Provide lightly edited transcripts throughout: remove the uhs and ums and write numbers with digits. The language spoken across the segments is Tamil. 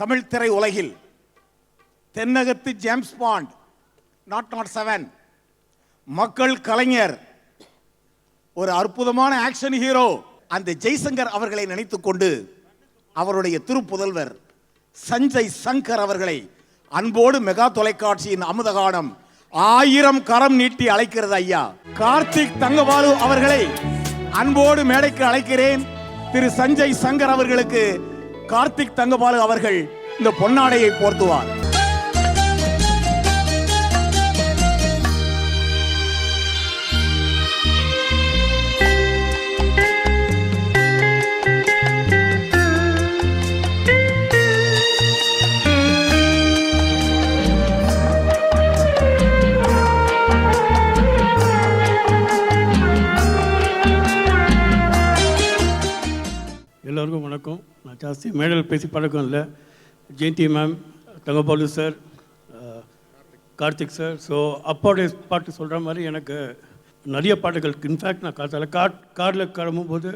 தமிழ் திரை உலகில் தென்னகத்து ஜேம்ஸ் பாண்ட், 007, மக்கள் கலைஞர், ஒரு அற்புதமான ஆக்ஷன் ஹீரோ அந்த ஜெய்சங்கர் அவர்களை நினைத்துக் கொண்டு அவருடைய திருப்புதல்வர் சஞ்சய் சங்கர் அவர்களை அன்போடு மெகா தொலைக்காட்சியின் அமுதகானம் 1000 கரம் நீட்டி அழைக்கிறது ஐயா. கார்த்திக் தங்கபாலு அவர்களை அன்போடு மேடைக்கு அழைக்கிறேன். திரு சஞ்சய் சங்கர் அவர்களுக்கு கார்த்திக் தங்கபாலு அவர்கள் இந்த பொன்னாடையை போர்த்துவார். எல்லோருக்கும் வணக்கம். நான் ஜாஸ்தி மேடையில் பேசி பழக்கம் இல்லை. Jayanthi ma'am, Thangabalu sir, Karthik sir. So அப்பாவுடைய பாட்டு சொல்கிற மாதிரி எனக்கு நிறைய பாட்டுகள். இன்ஃபேக்ட் நான் காரில் கிளம்பும்போது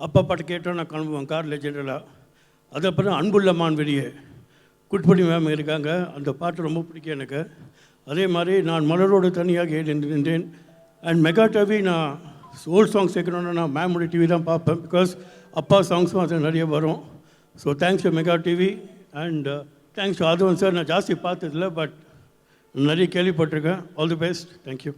அப்பா பாட்டு கேட்டோம் நான் கிளம்புவேன் காரில் ஜென்ரலாக. அதுக்கப்புறம் அன்புள்ள மான் வெளியே குட்படி மேம் இருக்காங்க, அந்த பாட்டு ரொம்ப பிடிக்கும் எனக்கு. அதே மாதிரி நான் மலரோடு தனியாக நின்றேன். அண்ட் மெகா டிவி நான் ஓல்ட் சாங்ஸ் கேட்கணுன்னா நான் மேமுடைய டிவி தான் பார்ப்பேன். பிகாஸ் அப்பா சாங்ஸும் அது நிறைய வரும். So thanks to mega TV and thanks to அதுவும் சார். நான் ஜாஸ்தி பார்த்ததில்ல, பட் நிறைய கேள்விப்பட்டிருக்கேன். All the best. தேங்க்யூ.